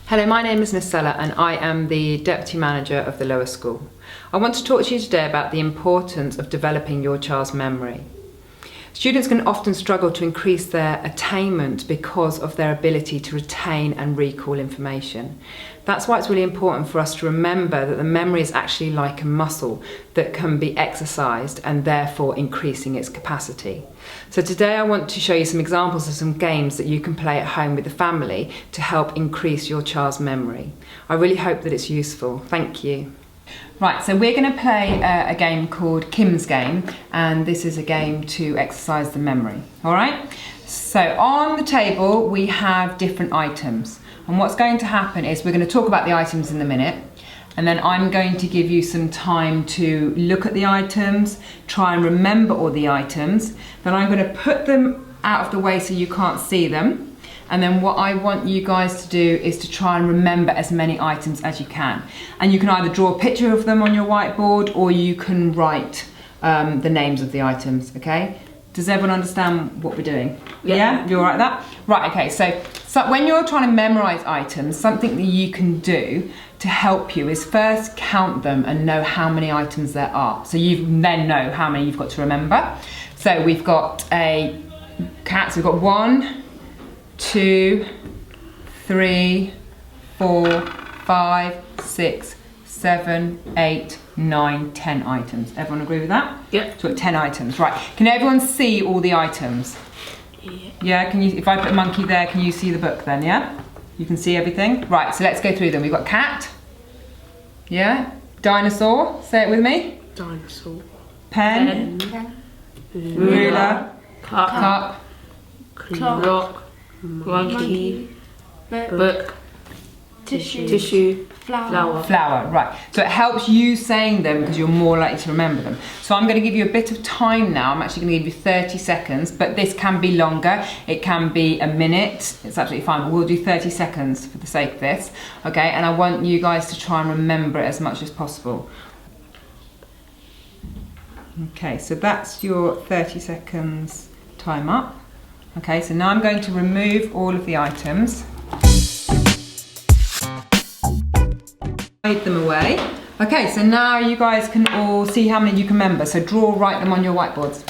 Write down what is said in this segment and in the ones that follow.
Hello, my name is Nisela and I am the Deputy Manager of the Lower School. I want to talk to you today about the importance of developing your child's memory. Students can often struggle to increase their attainment because of their ability to retain and recall information. That's why it's really important for us to remember that the memory is actually like a muscle that can be exercised and therefore increasing its capacity. So today I want to show you some examples of some games that you can play at home with the family to help increase your child's memory. I really hope that it's useful. Thank you. Right, so we're going to play a game called Kim's Game, and this is a game to exercise the memory. All right, so on the table we have different items, and what's going to happen is we're going to talk about the items in a minute, and then I'm going to give you some time to look at the items, try and remember all the items. Then I'm going to put them out of the way so you can't see them. And then what I want you guys to do is to try and remember as many items as you can. And you can either draw a picture of them on your whiteboard or you can write the names of the items, okay? Does everyone understand what we're doing? Yeah? You all right with that? Right, okay, so when you're trying to memorize items, something that you can do to help you is first count them and know how many items there are. So you then know how many you've got to remember. So we've got a cat, so we've got 1, 2, 3, 4, 5, 6, 7, 8, 9, 10 items. Everyone agree with that? Yep. So we've got 10 items. Right. Can everyone see all the items? Yeah. Yeah, can you, if I put monkey there, can you see the book then, yeah? You can see everything? Right, so let's go through them. We've got cat. Yeah. Dinosaur. Say it with me. Dinosaur. Pen. Ruler. Cup. Clock. Monkey. Book. Tissue. Flower. Flower, right. So it helps you saying them because you're more likely to remember them. So I'm going to give you a bit of time now. I'm actually going to give you 30 seconds, but this can be longer. It can be a minute. It's absolutely fine, but we'll do 30 seconds for the sake of this. Okay, and I want you guys to try and remember it as much as possible. Okay, so that's your 30 seconds time up. Okay, so now I'm going to remove all of the items. Hide them away. Okay, so now you guys can all see how many you can remember. So draw, write them on your whiteboards.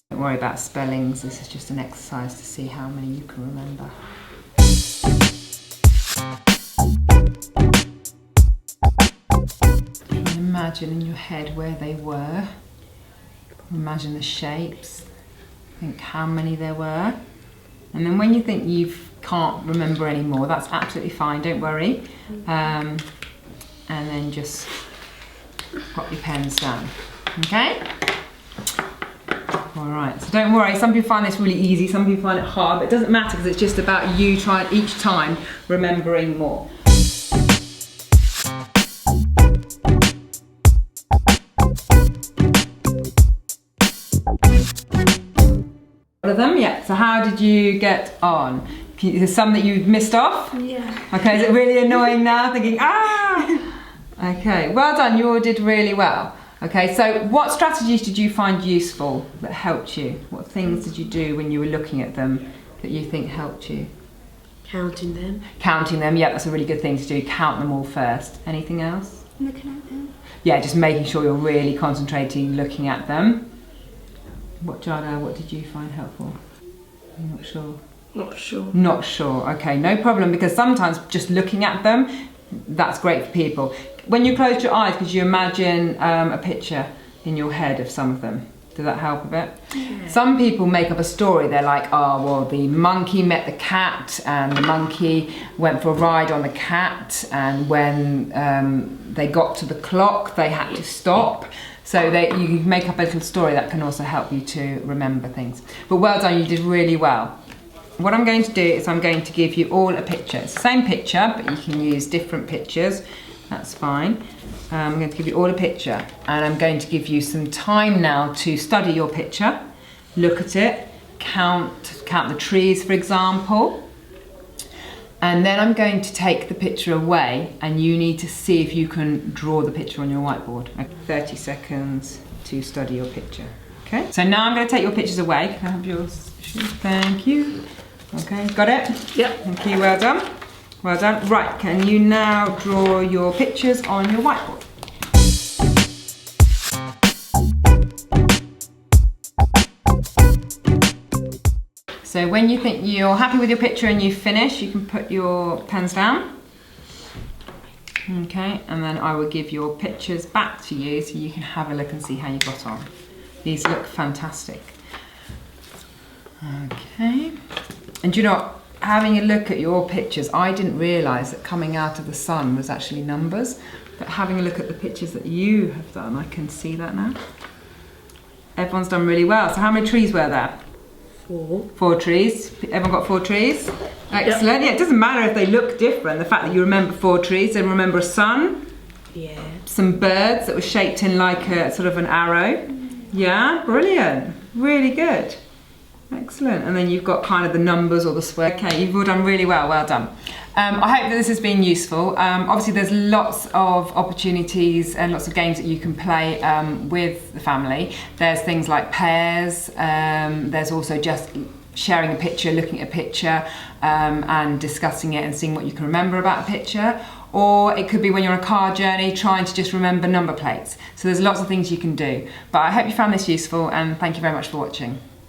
Don't worry about spellings, this is just an exercise to see how many you can remember. Imagine in your head where they were. Imagine the shapes. Think how many there were. And then when you think you can't remember anymore, that's absolutely fine, don't worry. And then just pop your pens down. Okay? Alright, so don't worry, some people find this really easy, some people find it hard, but it doesn't matter because it's just about you trying each time remembering more. Of them, yeah. So how did you get on? Is there some that you've missed off? Yeah. Okay, is it really annoying now? Thinking, ah! Okay, well done, you all did really well. Okay, so what strategies did you find useful that helped you? What things did you do when you were looking at them that you think helped you? Counting them. Counting them, yeah, that's a really good thing to do. Count them all first. Anything else? Looking at them. Yeah, just making sure you're really concentrating, looking at them. What, Jada, what did you find helpful? I'm not sure. Not sure. Not sure, okay, no problem, because sometimes just looking at them, that's great for people. When you close your eyes, could you imagine a picture in your head of some of them? Does that help a bit? Yeah. Some people make up a story. They're like, oh, well, the monkey met the cat and the monkey went for a ride on the cat, and when they got to the clock, they had to stop. So you make up a little story that can also help you to remember things. But well done, you did really well. What I'm going to do is I'm going to give you all a picture. It's the same picture, but you can use different pictures. That's fine. I'm going to give you all a picture, and I'm going to give you some time now to study your picture, look at it, count the trees, for example. And then I'm going to take the picture away and you need to see if you can draw the picture on your whiteboard. 30 seconds to study your picture. Okay, so now I'm going to take your pictures away. Can I have yours? Thank you. Okay, got it? Yep. Thank you, well done. Well done. Right, can you now draw your pictures on your whiteboard? So when you think you're happy with your picture and you finish, you can put your pens down. Okay, and then I will give your pictures back to you so you can have a look and see how you got on. These look fantastic. Okay, and you know, having a look at your pictures, I didn't realise that coming out of the sun was actually numbers, but having a look at the pictures that you have done, I can see that now. Everyone's done really well. So how many trees were there? 4. 4 trees. Everyone got 4 trees? Excellent. Yeah, it doesn't matter if they look different. The fact that you remember 4 trees, and remember a sun, Yeah. some birds that were shaped in like a sort of an arrow. Yeah, brilliant. Really good. Excellent. And then you've got kind of the numbers or the square. Okay, you've all done really well. Well done. I hope that this has been useful. Obviously, there's lots of opportunities and lots of games that you can play with the family. There's things like pairs. There's also just sharing a picture, looking at a picture, and discussing it and seeing what you can remember about a picture. Or it could be when you're on a car journey, trying to just remember number plates. So there's lots of things you can do. But I hope you found this useful, and thank you very much for watching.